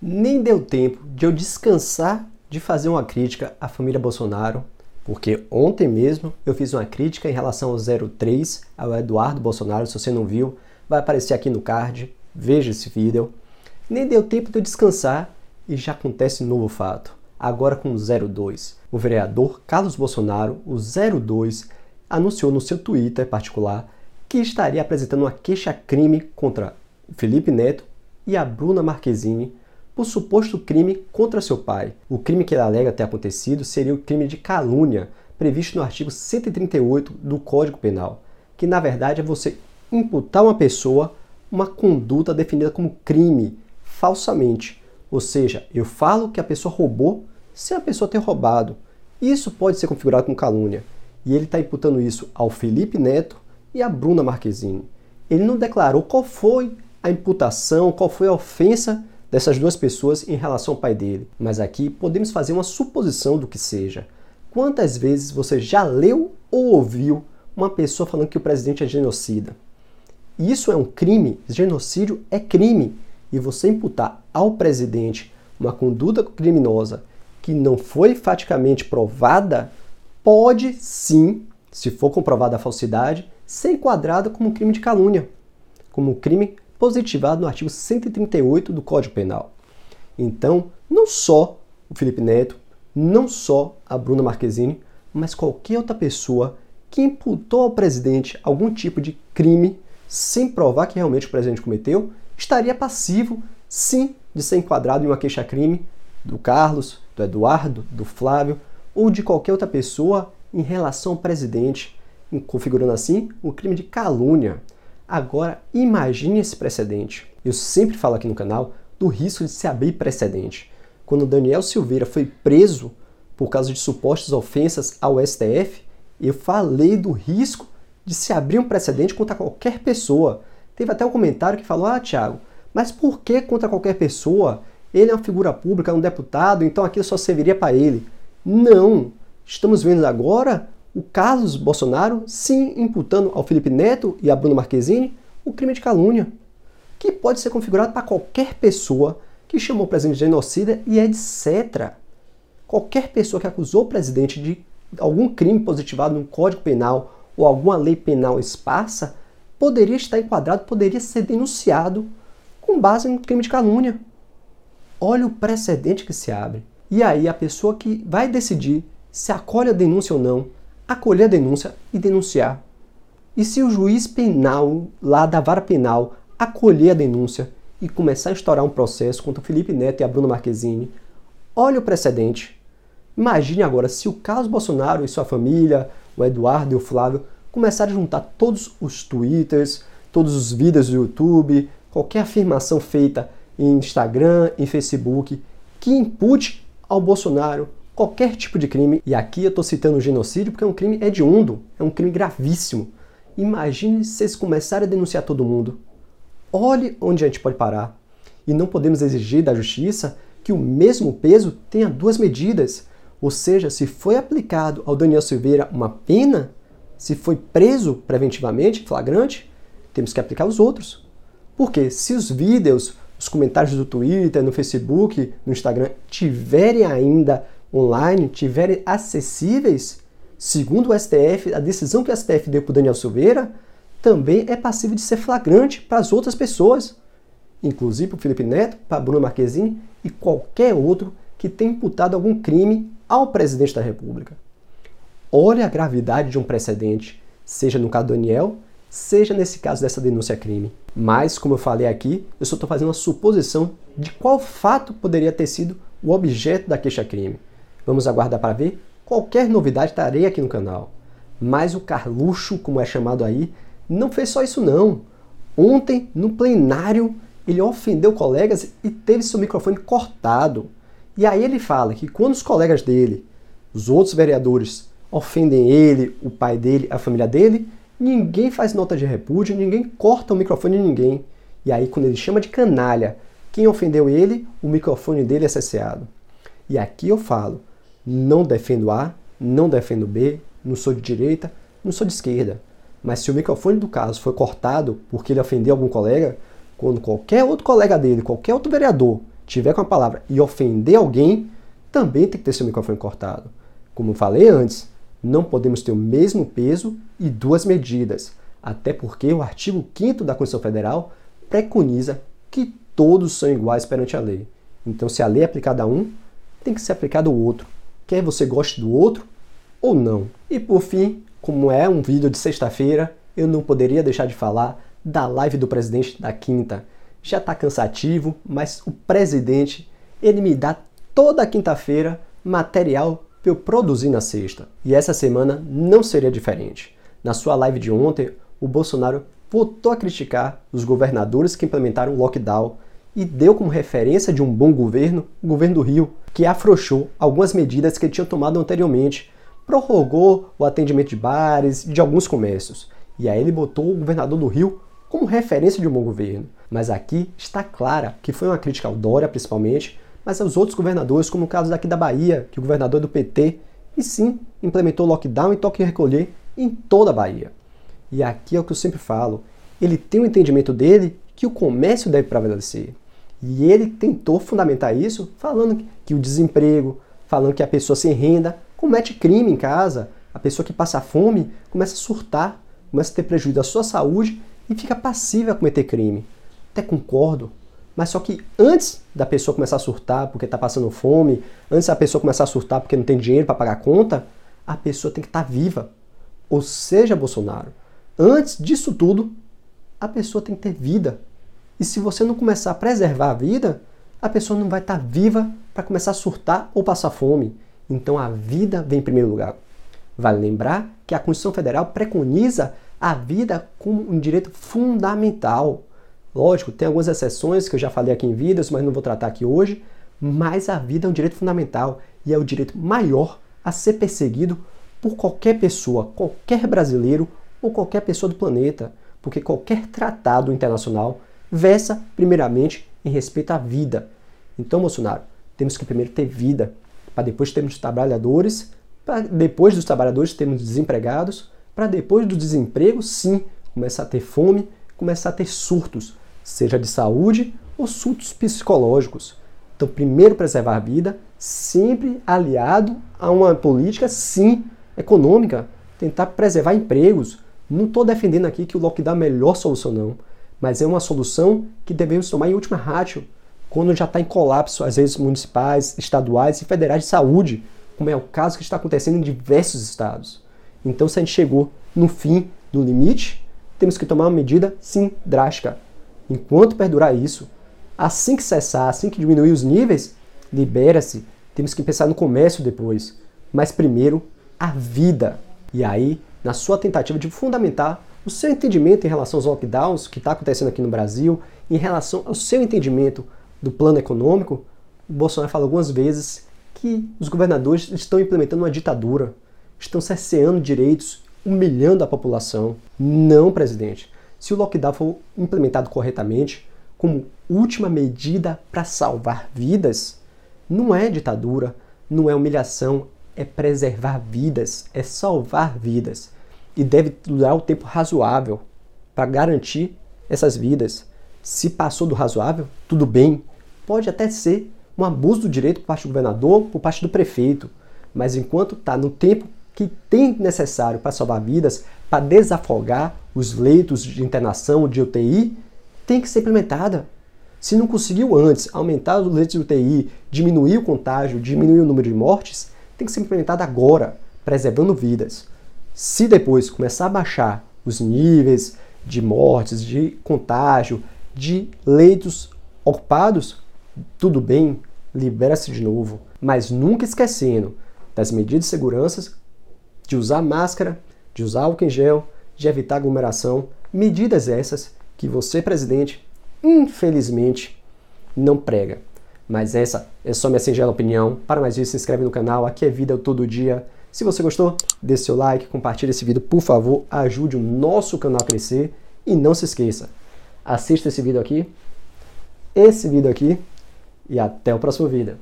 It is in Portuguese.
Nem deu tempo de eu descansar de fazer uma crítica à família Bolsonaro, porque ontem mesmo eu fiz uma crítica em relação ao 03, ao Eduardo Bolsonaro. Se você não viu, vai aparecer aqui no card, veja esse vídeo. Nem deu tempo de eu descansar e já acontece um novo fato. Agora com o 02. O vereador Carlos Bolsonaro, o 02, anunciou no seu Twitter particular que estaria apresentando uma queixa-crime contra o Felipe Neto e a Bruna Marquezine por suposto crime contra seu pai. O crime que ele alega ter acontecido seria o crime de calúnia, previsto no artigo 138 do Código Penal, que na verdade é você imputar a uma pessoa uma conduta definida como crime, falsamente. Ou seja, eu falo que a pessoa roubou sem a pessoa ter roubado. Isso pode ser configurado como calúnia. E ele está imputando isso ao Felipe Neto e à Bruna Marquezine. Ele não declarou qual foi a imputação, qual foi a ofensa dessas duas pessoas em relação ao pai dele. Mas aqui podemos fazer uma suposição do que seja. Quantas vezes você já leu ou ouviu uma pessoa falando que o presidente é genocida? Isso é um crime? Genocídio é crime. E você imputar ao presidente uma conduta criminosa que não foi faticamente provada, pode sim, se for comprovada a falsidade, ser enquadrada como um crime de calúnia, como um crime positivado no artigo 138 do Código Penal. Então, não só o Felipe Neto, não só a Bruna Marquezine, mas qualquer outra pessoa que imputou ao presidente algum tipo de crime sem provar que realmente o presidente cometeu, estaria passivo, sim, de ser enquadrado em uma queixa-crime do Carlos, do Eduardo, do Flávio ou de qualquer outra pessoa em relação ao presidente, configurando assim o crime de calúnia. Agora, imagine esse precedente. Eu sempre falo aqui no canal do risco de se abrir precedente. Quando Daniel Silveira foi preso por causa de supostas ofensas ao STF, eu falei do risco de se abrir um precedente contra qualquer pessoa. Teve até um comentário que falou: Thiago, mas por que contra qualquer pessoa? Ele é uma figura pública, é um deputado, então aquilo só serviria para ele. Não! Estamos vendo agora o Carlos Bolsonaro sim imputando ao Felipe Neto e à Bruna Marquezine o crime de calúnia, que pode ser configurado para qualquer pessoa que chamou o presidente de genocida e etc. Qualquer pessoa que acusou o presidente de algum crime positivado no Código Penal ou alguma lei penal esparsa poderia estar enquadrado, poderia ser denunciado com base no crime de calúnia. Olha o precedente que se abre. E aí a pessoa que vai decidir se acolhe a denúncia ou não, acolher a denúncia e denunciar. E se o juiz penal, lá da vara penal, acolher a denúncia e começar a instaurar um processo contra o Felipe Neto e a Bruna Marquezine, olha o precedente. Imagine agora se o Carlos Bolsonaro e sua família, o Eduardo e o Flávio, começarem a juntar todos os twitters, todos os vídeos do YouTube, qualquer afirmação feita em Instagram, em Facebook, que impute ao Bolsonaro qualquer tipo de crime. E aqui eu estou citando o genocídio porque é um crime hediondo, é um crime gravíssimo. Imagine se eles começarem a denunciar todo mundo. Olhe onde a gente pode parar. E não podemos exigir da justiça que o mesmo peso tenha duas medidas. Ou seja, se foi aplicado ao Daniel Silveira uma pena, se foi preso preventivamente, flagrante, temos que aplicar os outros. Porque se os vídeos, os comentários do Twitter, no Facebook, no Instagram tiverem ainda online, tiverem acessíveis, segundo o STF, a decisão que o STF deu para o Daniel Silveira também é passível de ser flagrante para as outras pessoas, inclusive para o Felipe Neto, para a Bruna Marquezine e qualquer outro que tenha imputado algum crime ao presidente da República. Olha a gravidade de um precedente, seja no caso do Daniel, seja nesse caso dessa denúncia-crime. Mas, como eu falei aqui, eu só estou fazendo uma suposição de qual fato poderia ter sido o objeto da queixa-crime. Vamos aguardar para ver. Qualquer novidade estarei aqui no canal. Mas o Carluxo, como é chamado aí, não fez só isso não. Ontem, no plenário, ele ofendeu colegas e teve seu microfone cortado. E aí ele fala que quando os colegas dele, os outros vereadores, ofendem ele, o pai dele, a família dele, ninguém faz nota de repúdio, ninguém corta o microfone de ninguém. E aí quando ele chama de canalha quem ofendeu ele, o microfone dele é cesseado. E aqui eu falo, não defendo A, não defendo B, não sou de direita, não sou de esquerda. Mas se o microfone do caso foi cortado porque ele ofendeu algum colega, quando qualquer outro colega dele, qualquer outro vereador, tiver com a palavra e ofender alguém, também tem que ter seu microfone cortado. Como eu falei antes, não podemos ter o mesmo peso e duas medidas, até porque o artigo 5º da Constituição Federal preconiza que todos são iguais perante a lei. Então, se a lei é aplicada a um, tem que ser aplicada ao outro, quer você goste do outro ou não. E por fim, como é um vídeo de sexta-feira, eu não poderia deixar de falar da live do presidente da quinta. Já está cansativo, mas o presidente, ele me dá toda quinta-feira material para eu produzir na sexta. E essa semana não seria diferente. Na sua live de ontem, o Bolsonaro voltou a criticar os governadores que implementaram o lockdown e deu como referência de um bom governo o governo do Rio, que afrouxou algumas medidas que ele tinha tomado anteriormente, prorrogou o atendimento de bares e de alguns comércios. E aí ele botou o governador do Rio como referência de um bom governo. Mas aqui está clara que foi uma crítica ao Dória, principalmente, mas aos outros governadores, como o caso daqui da Bahia, que o governador é do PT, e sim, implementou lockdown e toque de recolher em toda a Bahia. E aqui é o que eu sempre falo, ele tem o entendimento dele que o comércio deve prevalecer. E ele tentou fundamentar isso falando que o desemprego, falando que a pessoa sem renda comete crime em casa, a pessoa que passa fome começa a surtar, começa a ter prejuízo da sua saúde e fica passiva a cometer crime. Até concordo, mas só que antes da pessoa começar a surtar porque está passando fome, antes da pessoa começar a surtar porque não tem dinheiro para pagar a conta, a pessoa tem que estar viva. Ou seja, Bolsonaro, antes disso tudo, a pessoa tem que ter vida. E se você não começar a preservar a vida, a pessoa não vai estar viva para começar a surtar ou passar fome. Então a vida vem em primeiro lugar. Vale lembrar que a Constituição Federal preconiza a vida como um direito fundamental. Lógico, tem algumas exceções que eu já falei aqui em vídeos, mas não vou tratar aqui hoje, mas a vida é um direito fundamental e é o direito maior a ser perseguido por qualquer pessoa, qualquer brasileiro ou qualquer pessoa do planeta, porque qualquer tratado internacional versa primeiramente em respeito à vida. Então, Bolsonaro, temos que primeiro ter vida, para depois termos trabalhadores, para depois dos trabalhadores termos desempregados, para depois do desemprego, sim, começar a ter fome, começar a ter surtos, seja de saúde ou surtos psicológicos. Então, primeiro preservar a vida, sempre aliado a uma política, sim, econômica, tentar preservar empregos. Não estou defendendo aqui que o lockdown é a melhor solução, não, mas é uma solução que devemos tomar em última ratio, quando já está em colapso as redes municipais, estaduais e federais de saúde, como é o caso que está acontecendo em diversos estados. Então, se a gente chegou no fim, no limite, temos que tomar uma medida, sim, drástica. Enquanto perdurar isso, assim que cessar, assim que diminuir os níveis, libera-se. Temos que pensar no comércio depois. Mas primeiro, a vida. E aí, na sua tentativa de fundamentar o seu entendimento em relação aos lockdowns que está acontecendo aqui no Brasil, em relação ao seu entendimento do plano econômico, o Bolsonaro fala algumas vezes que os governadores estão implementando uma ditadura, estão cerceando direitos, humilhando a população. Não, presidente. Se o lockdown for implementado corretamente, como última medida para salvar vidas, não é ditadura, não é humilhação, é preservar vidas, é salvar vidas. E deve durar o tempo razoável para garantir essas vidas. Se passou do razoável, tudo bem. Pode até ser um abuso do direito por parte do governador, por parte do prefeito. Mas enquanto está no tempo que tem necessário para salvar vidas, para desafogar os leitos de internação, de UTI, tem que ser implementada. Se não conseguiu antes aumentar os leitos de UTI, diminuir o contágio, diminuir o número de mortes, tem que ser implementada agora, preservando vidas. Se depois começar a baixar os níveis de mortes, de contágio, de leitos ocupados, tudo bem, libera-se de novo. Mas nunca esquecendo das medidas de segurança, de usar máscara, de usar álcool em gel, de evitar aglomeração. Medidas essas que você, presidente, infelizmente, não prega. Mas essa é só minha singela opinião. Para mais vídeos, se inscreve no canal. Aqui é Vida Todo Dia. Se você gostou, dê seu like, compartilhe esse vídeo, por favor. Ajude o nosso canal a crescer. E não se esqueça, assista esse vídeo aqui, e até o próximo vídeo.